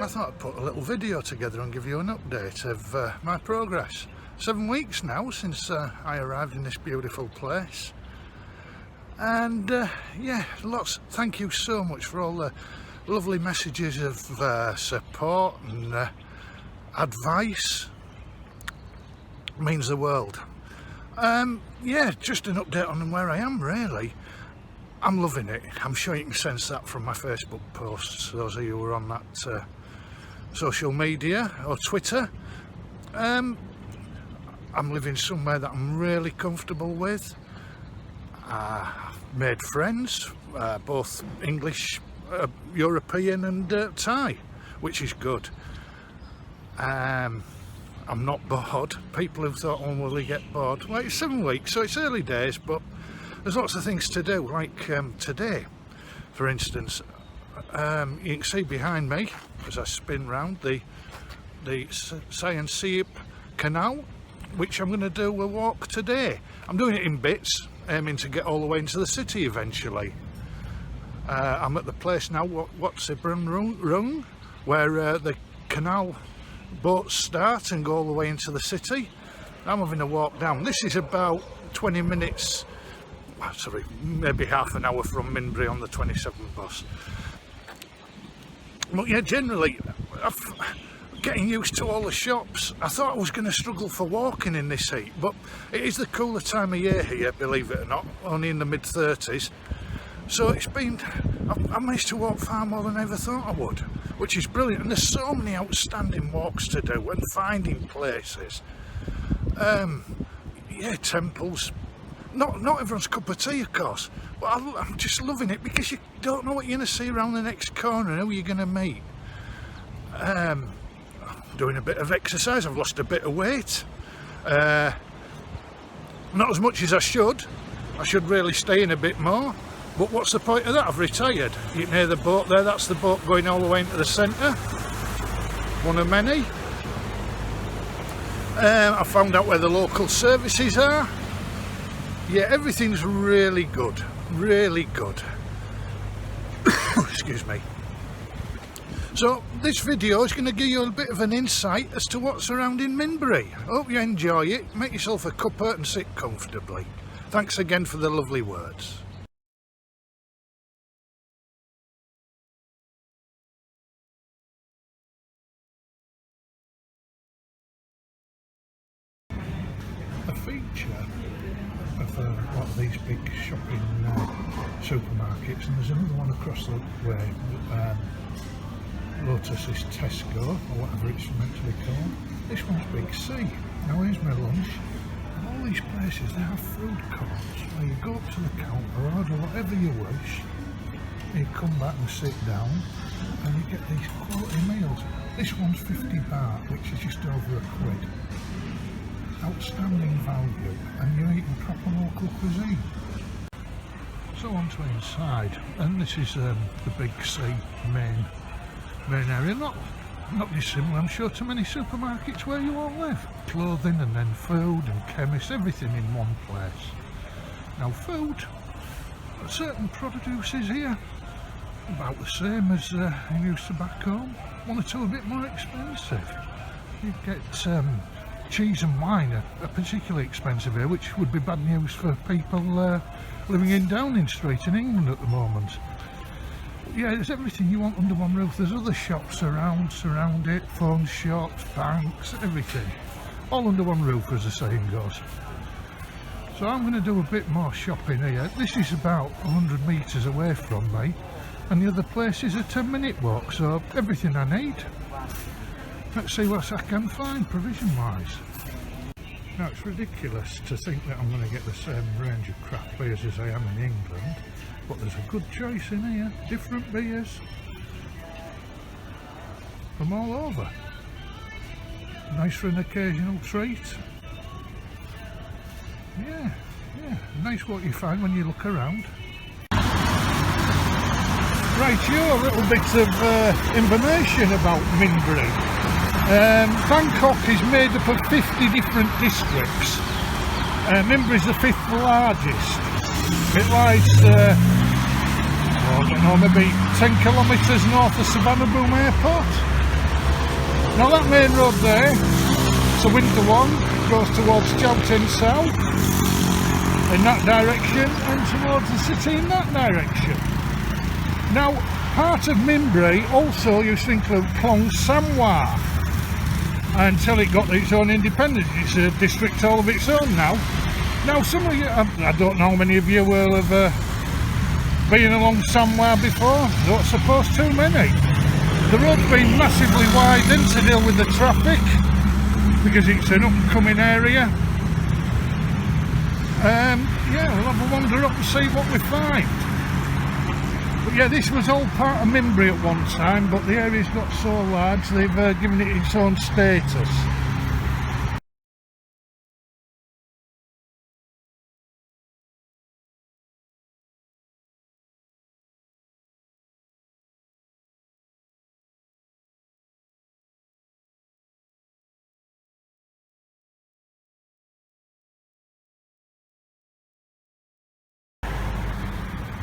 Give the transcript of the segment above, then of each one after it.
I thought I'd put a little video together and give you an update of my progress. 7 weeks now since I arrived in this beautiful place, and yeah, thank you so much for all the lovely messages of support and advice. It means the world. Yeah, just an update on where I am really. I'm loving it. I'm sure you can sense that from my Facebook posts, those of you who are on that social media or Twitter. I'm living somewhere that I'm really comfortable with. I've made friends, both English, European and Thai, which is good. I'm not bored. People who thought, oh, will they get bored? Well, it's 7 weeks, so it's early days, but there's lots of things to do, like today, for instance. You can see behind me, as I spin round, the Saen Seap Canal, which I'm going to do a walk today. I'm doing it in bits, aiming to get all the way into the city eventually. I'm at the place now, what's it, Rung, where the canal boats start and go all the way into the city. I'm having a walk down. This is about 20 minutes, sorry, maybe half an hour from Minbury on the 27 bus. But yeah, generally, getting used to all the shops. I thought I was going to struggle for walking in this heat, but it is the cooler time of year here, believe it or not, only in the mid-30s. So it's been, I managed to walk far more than I ever thought I would, which is brilliant. And there's so many outstanding walks to do and finding places. Yeah, temples. Not everyone's cup of tea, of course, but I'm just loving it because you don't know what you're going to see around the next corner and who you're going to meet. Doing a bit of exercise. I've lost a bit of weight. Not as much as I should. I should really stay in a bit more. But what's the point of that? I've retired. You can hear the boat there. That's the boat going all the way into the centre. One of many. I found out where the local services are. Yeah, everything's really good. Really good. Excuse me. So this video is going to give you a bit of an insight as to what's surrounding Minbury. Hope you enjoy it. Make yourself a cuppa and sit comfortably. Thanks again for the lovely words. A feature of a lot of these big shopping supermarkets, and there's another one across the way. Lotus is Tesco, or whatever it's meant to be called. This one's Big C. Now here's my lunch. And all these places, they have food courts where you go up to the counter, order whatever you wish, you come back and sit down, and you get these quality meals. This one's 50 baht, which is just over £1. Outstanding value, and you're eating proper local cuisine. So on to inside, and this is the Big C main area, not dissimilar, I'm sure, to many supermarkets where you all live. Clothing and then food and chemists, everything in one place. Now food, certain produce is here about the same as you used to back home. One or two a bit more expensive. You get cheese and wine are particularly expensive here, which would be bad news for people living in Downing Street in England at the moment. Yeah, there's everything you want under one roof. There's other shops surround it, phone shops, banks, everything. All under one roof, as the saying goes. So I'm going to do a bit more shopping here. This is about 100 metres away from me, and the other place is a 10-minute walk, so everything I need. Let's see what I can find provision-wise. Now, it's ridiculous to think that I'm going to get the same range of craft beers as I am in England, but there's a good choice in here. Different beers from all over. Nice for an occasional treat. Yeah, nice what you find when you look around. Right, a little bit of information about Minbury. Bangkok is made up of 50 different districts. Minbury is the 5th largest. It lies, I don't know, maybe 10 kilometres north of Savannah Airport. Now that main road there, it's a winter one, goes towards Saen South in that direction and towards the city in that direction. Now part of Minbury also used to include Klong Samwa until it got its own independence. It's a district all of its own now. Now some of you, I don't know how many of you will have been along Samwa before. I don't suppose too many. The road's been massively widened to deal with the traffic because it's an up and coming area. Yeah, we'll have a wander up and see what we find. But yeah, this was all part of Minbury at one time, but the area's got so large they've given it its own status.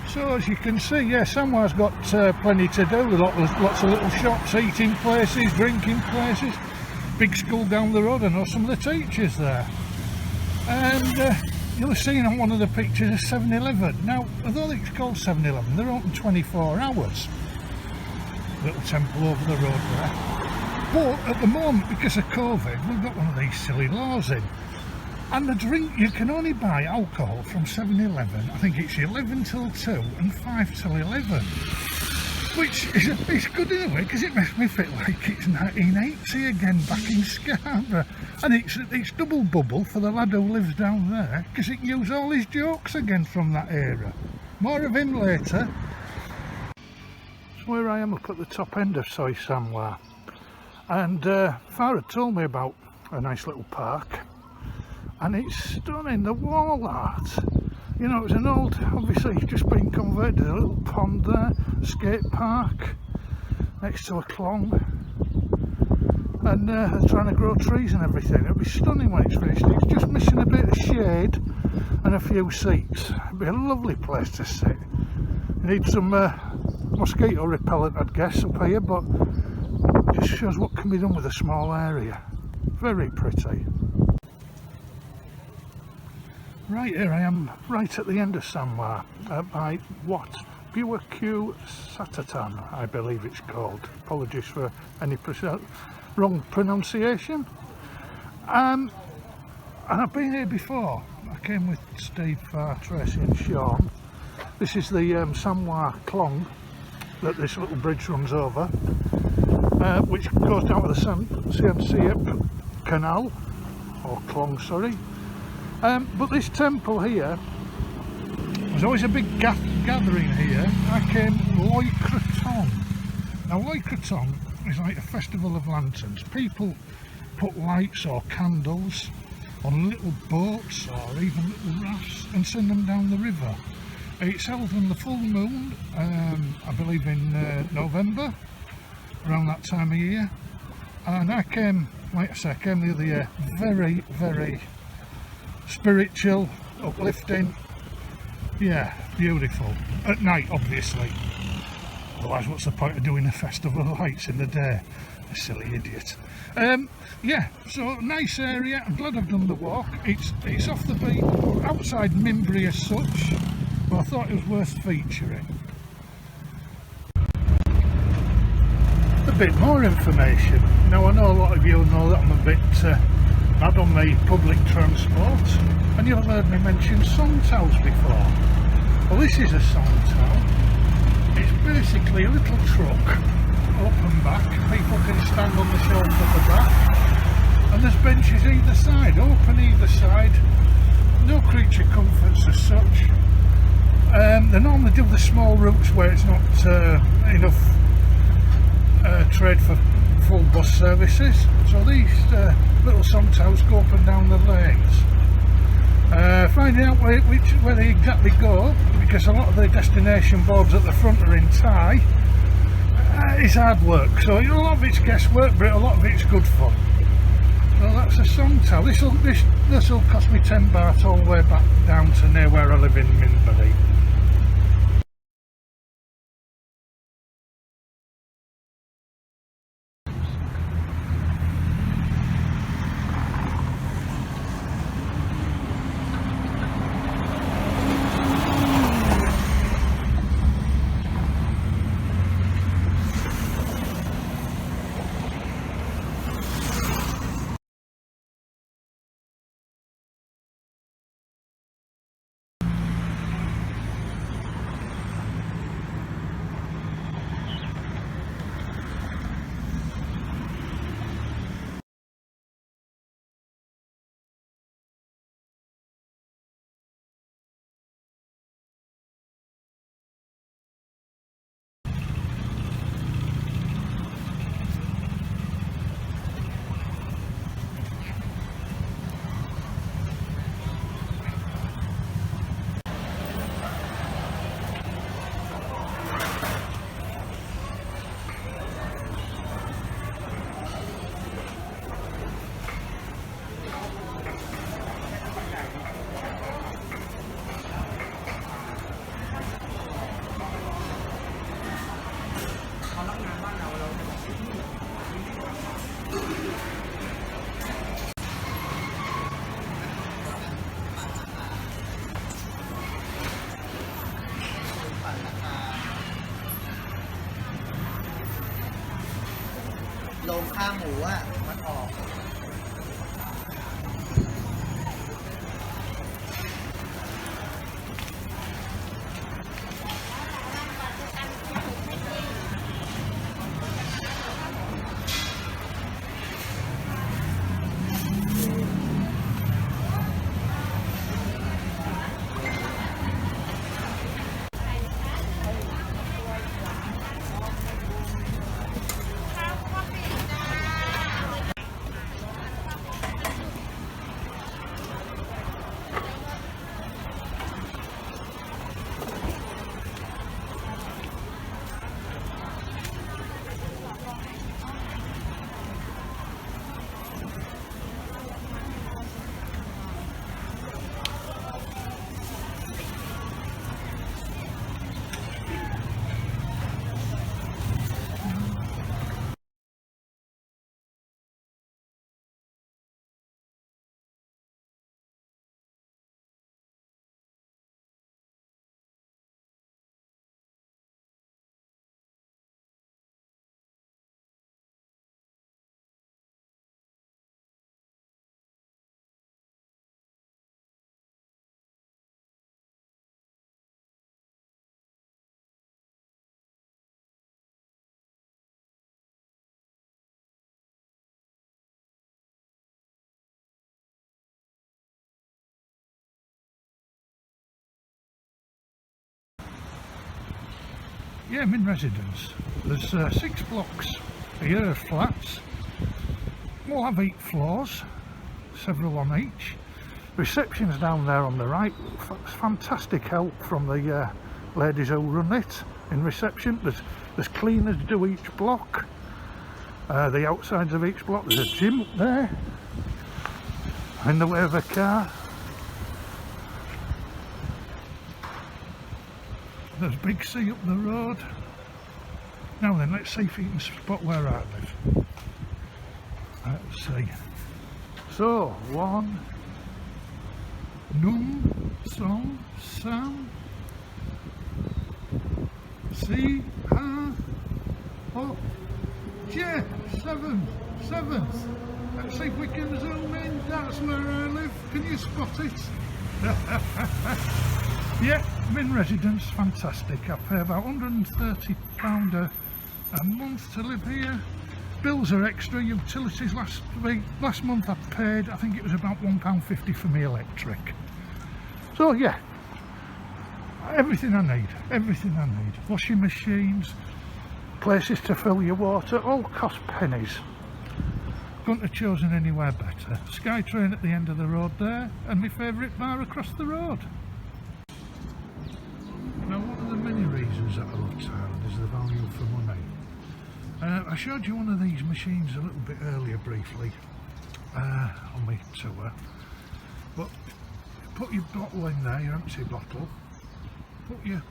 So as you can see, yeah, Samwa's got plenty to do, with lots of little shops, eating places, drinking places, big school down the road. I know some of the teachers there. And you'll have seen on one of the pictures a 7-Eleven. Now, although it's called 7-Eleven, they're open 24 hours. Little temple over the road there. But at the moment, because of COVID, we've got one of these silly laws in. And the drink, you can only buy alcohol from 7-Eleven. I think it's 11 till 2 and 5 till 11. Which is it's good in a way, because it makes me feel like it's 1980 again back in Scarborough. And it's double bubble for the lad who lives down there, because he can use all his jokes again from that era. More of him later. So where I am up at the top end of Saen Seap. And Farah told me about a nice little park. And it's stunning, the wall art. You know, it was an old, obviously it's just been converted to a little pond there, skate park, next to a clong. And they're trying to grow trees and everything. It'll be stunning when it's finished. It's just missing a bit of shade and a few seats. It'll be a lovely place to sit. You need some mosquito repellent, I'd guess, up here, but it just shows what can be done with a small area. Very pretty. Right, here I am, right at the end of Samwa, by Wat Buaku Satatan, I believe it's called. Apologies for any wrong pronunciation. And I've been here before. I came with Steve, Tracy and Sean. This is the Samwa Klong that this little bridge runs over, which goes down to the Saen Seap Canal, or Klong, sorry. But this temple here, there's always a big gathering here. I came Loy Krathong. Now Loy Krathong is like a festival of lanterns. People put lights or candles on little boats or even little rafts and send them down the river. It's held on the full moon, I believe in November, around that time of year. And I came, like I said, I came the other year, very, very spiritual, uplifting, yeah, beautiful. At night, obviously. Otherwise, what's the point of doing a festival of lights in the day? A silly idiot. Yeah, so nice area. I'm glad I've done the walk. It's off the beat, outside Minbury as such, but I thought it was worth featuring. A bit more information. Now, I know a lot of you know that I'm a bit bad on the public transport, and you've heard me mention songtowels before. Well, this is a songtowel. It's basically a little truck, open back, people can stand on the shelf at the back, and there's benches either side, open either side, no creature comforts as such. They normally do the small routes where it's not enough trade for full bus services, so these little songtowels go up and down the lanes. Finding out where they exactly go, because a lot of the destination boards at the front are in Thai, is hard work. So a lot of it's guesswork, but a lot of it's good fun. Well, that's a songtowel. This will cost me 10 baht all the way back down to near where I live in Minbury. โรงฆ่าหมูอ่ะมันออก Yeah, I'm in residence. There's 6 blocks here of flats. We'll have 8 floors, several on each. Reception's down there on the right. Fantastic help from the ladies who run it in reception. There's cleaners do each block. The outsides of each block. There's a gym up there in the way of a car. There's Big C up the road. Now then, let's see if you can spot where I live. Let's see. So, 1 Num Song Sam C Ha Ho J 7th. Let's see if we can zoom in. That's where I live. Can you spot it? Yeah, I'm in residence, fantastic. I pay about £130 a month to live here. Bills are extra, utilities last month I paid, I think it was about £1.50 for my electric. So yeah, everything I need. Washing machines, places to fill your water, all cost pennies. Couldn't have chosen anywhere better. Skytrain at the end of the road there, and my favourite bar across the road. Now, one of the many reasons that I love Thailand is the value for money. I showed you one of these machines a little bit earlier briefly on my tour, but put your bottle in there, your empty bottle, put your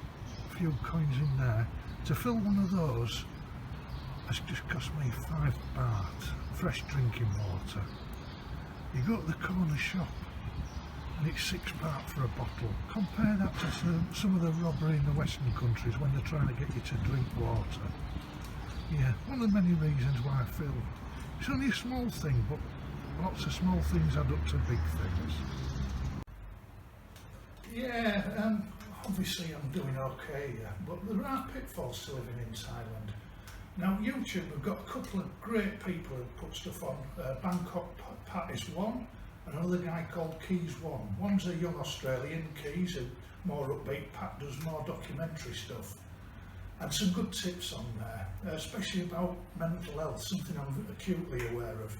few coins in there. To fill one of those has just cost me 5 baht, fresh drinking water. You go to the corner shop and it's 6 baht for a bottle. Compare that to some of the robbery in the Western countries when they're trying to get you to drink water. Yeah, one of the many reasons why I feel it's only a small thing, but lots of small things add up to big things. Yeah, obviously I'm doing okay, but there are pitfalls to living in Thailand. Now, YouTube have got a couple of great people who put stuff on. Bangkok Pat is one, and another guy called Keys One. One's a young Australian, Keys, who more upbeat. Pat does more documentary stuff. And some good tips on there, especially about mental health, something I'm acutely aware of.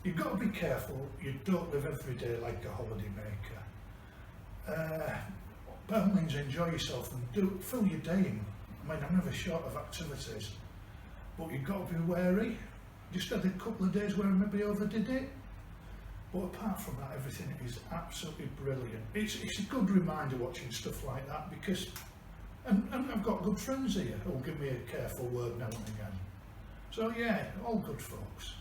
You've got to be careful you don't live every day like a holiday maker. By all means, enjoy yourself and fill your day in. I mean, I'm never short of activities, but you've got to be wary. Just had a couple of days where I maybe overdid it, but apart from that, everything is absolutely brilliant. It's a good reminder watching stuff like that, because and I've got good friends here who'll give me a careful word now and again. So yeah, all good folks.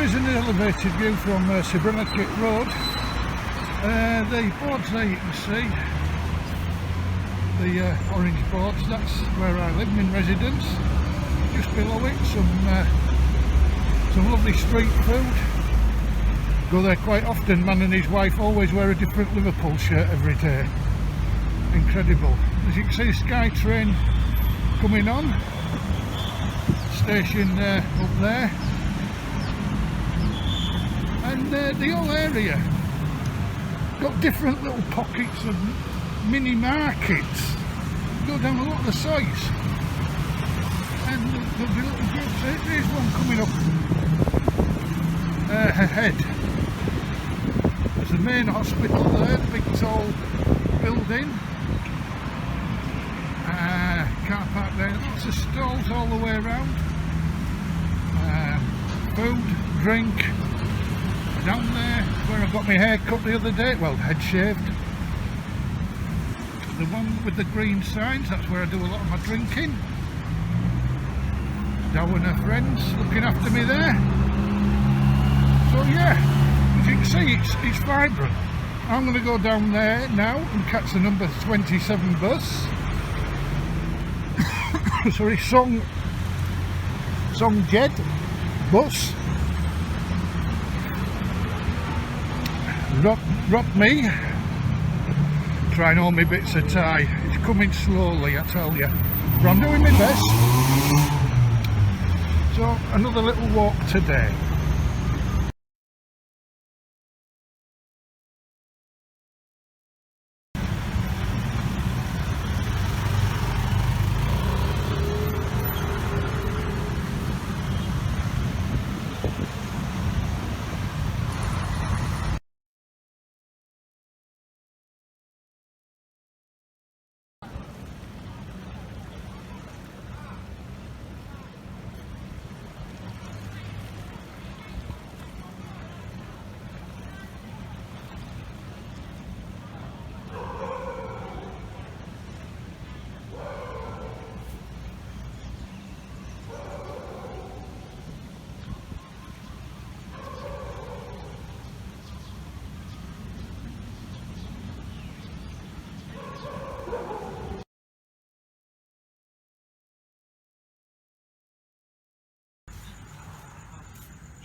Here's an elevated view from Sabrinakit Road. The boards there you can see, the orange boards, that's where I live, in residence. Just below it some lovely street food. Go there quite often. Man and his wife always wear a different Liverpool shirt every day. Incredible. As you can see, SkyTrain coming on. Station up there. And the whole area got different little pockets of mini markets. Go down a lot of the sites. And there'll be little groups. There's one coming up ahead. There's the main hospital there, the big tall building. Car park there, lots of stalls all the way around. Food, drink. Down there where I got my hair cut the other day, well, head shaved. The one with the green signs, that's where I do a lot of my drinking. Dow and her friends looking after me there. So yeah, as you can see, it's vibrant. I'm going to go down there now and catch the number 27 bus. Sorry, Songjed bus. Rock me. Trying all my bits of Thai. It's coming slowly, I tell you. But I'm doing my best. So another little walk today.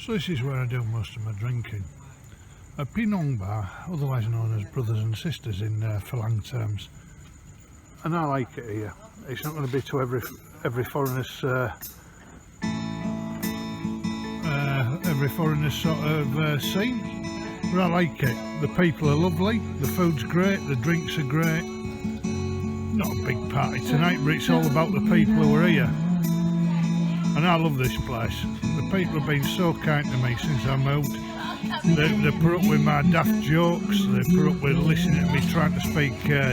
So this is where I do most of my drinking. A Pinong bar, otherwise known as brothers and sisters in Phalang terms. And I like it here. It's not going to be to every foreigner's sort of scene, but I like it. The people are lovely, the food's great, the drinks are great. Not a big party tonight, but it's all about the people who are here. And I love this place. The people have been so kind to me since I moved. They put up with my daft jokes, they put up with listening to me trying to speak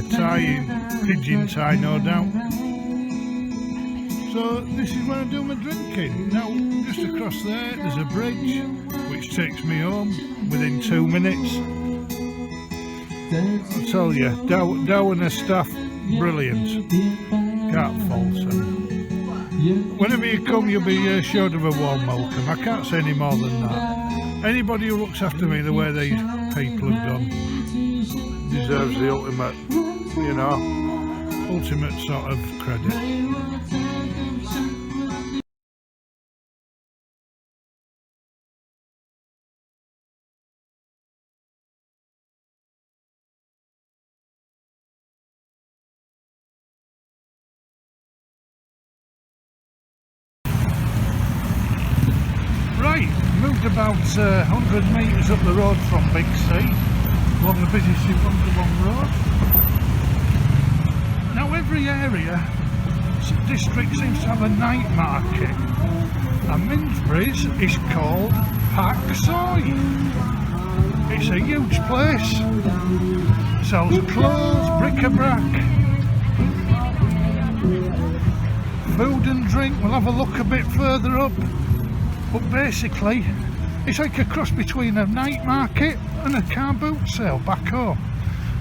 Thai, in Pidgin Thai no doubt. So this is where I do my drinking. Now just across there's a bridge which takes me home within 2 minutes. I tell you, Dow and her staff, brilliant. Can't fault them. Whenever you come, you'll be assured of a warm welcome. I can't say any more than that. Anybody who looks after me the way these people have done deserves the ultimate, you know, ultimate sort of credit. Right, moved about 100 metres up the road from Big C, along the busy Sivongabong Road. Now every area, district seems to have a night market, and Minbury's is called Pak Soy. It's a huge place, sells clothes, bric-a-brac, food and drink. We'll have a look a bit further up. But basically, it's like a cross between a night market and a car boot sale back home.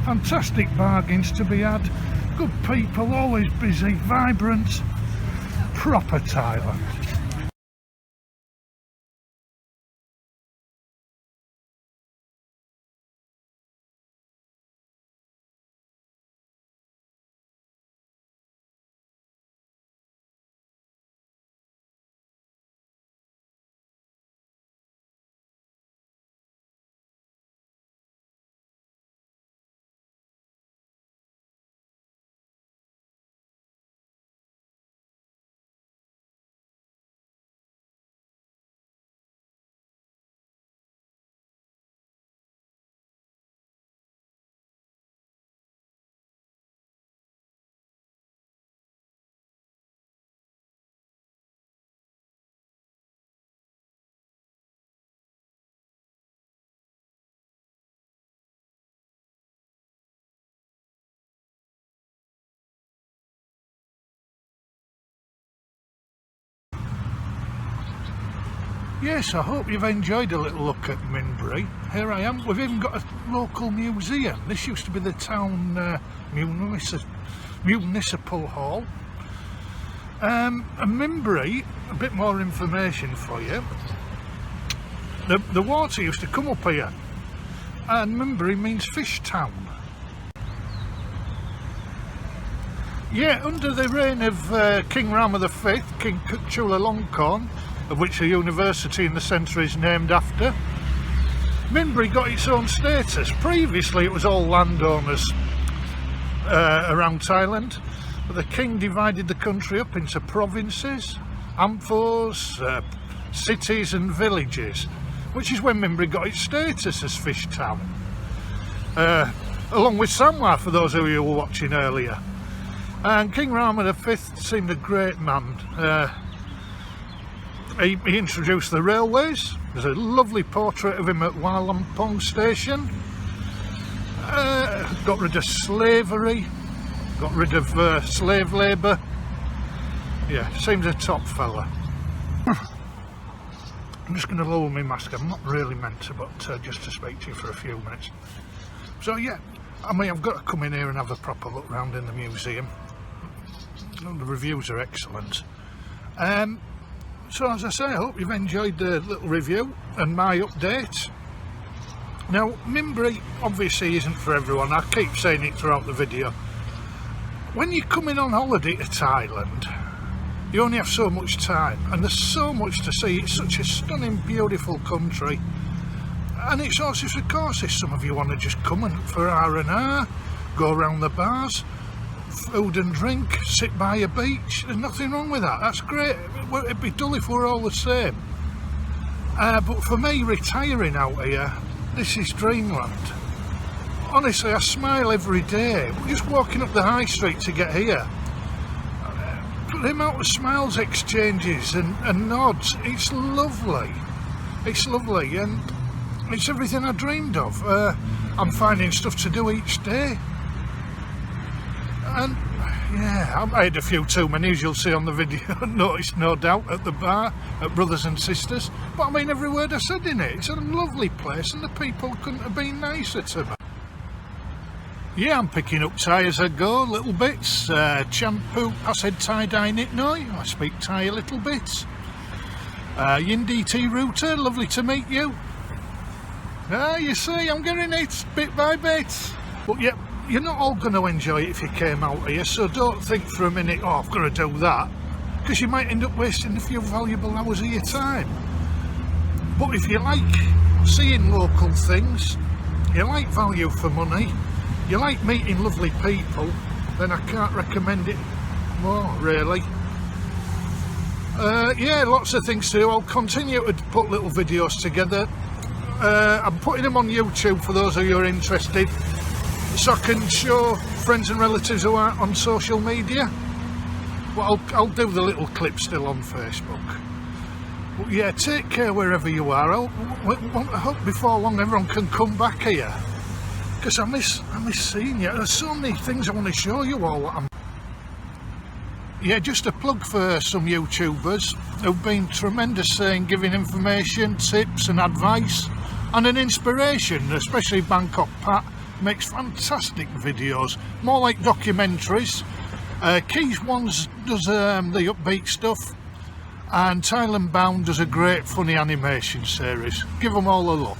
Fantastic bargains to be had, good people, always busy, vibrant, proper Thailand. Yes, I hope you've enjoyed a little look at Minbury. Here I am. We've even got a local museum. This used to be the town municipal hall. And Minbury, a bit more information for you. The water used to come up here, and Minbury means fish town. Yeah, under the reign of King Rama V, King Chulalongkorn, of which a university in the centre is named after, Minbury got its own status. Previously it was all landowners around Thailand, but the king divided the country up into provinces, amphos, cities and villages, which is when Minbury got its status as fish town, along with Samwa, for those of you who were watching earlier. And King Rama V seemed a great man. He introduced the railways. There's a lovely portrait of him at Walampong station. Got rid of slavery, got rid of slave labour. Yeah, seems a top fella. I'm just going to lower my mask. I'm not really meant to, but just to speak to you for a few minutes. So yeah, I mean, I've got to come in here and have a proper look round in the museum. The reviews are excellent. So as I say, I hope you've enjoyed the little review and my update. Now, Minbury obviously isn't for everyone. I keep saying it throughout the video. When you're coming on holiday to Thailand, you only have so much time, and there's so much to see. It's such a stunning, beautiful country, and it's horses for courses. Some of you want to just come and for R&R, go around the bars, food and drink, sit by a beach. There's nothing wrong with that. That's great. It'd be dull if we're all the same. But for me, retiring out here, this is dreamland. Honestly, I smile every day. Just walking up the high street to get here, the amount of smiles exchanges and nods, it's lovely. It's lovely, and it's everything I dreamed of. I'm finding stuff to do each day. And yeah, I had a few too many, as you'll see on the video, noticed no doubt, at the bar, at Brothers and Sisters. But I mean, every word I said in it. It's a lovely place, and the people couldn't have been nicer to me. Yeah, I'm picking up Thai as I go, little bits. Champu Pased Thai Dai Nitnoi, I speak Thai a little bit. Yindi T Router, lovely to meet you. You see, I'm getting it bit by bit. But yeah, you're not all going to enjoy it if you came out here, so don't think for a minute, oh, I've got to do that, because you might end up wasting a few valuable hours of your time. But if you like seeing local things, you like value for money, you like meeting lovely people, then I can't recommend it more, really. Yeah, lots of things to do. I'll continue to put little videos together. I'm putting them on YouTube for those of you who are interested, so I can show friends and relatives who aren't on social media. But I'll do the little clip still on Facebook. But yeah, take care wherever you are. I hope before long everyone can come back here, because I miss seeing you. There's so many things I want to show you all. Yeah, just a plug for some YouTubers who've been tremendous in giving information, tips and advice, and an inspiration, especially Bangkok Pat. Makes fantastic videos, more like documentaries. Keys Ones does the upbeat stuff, and Thailand Bound does a great funny animation series. Give them all a look.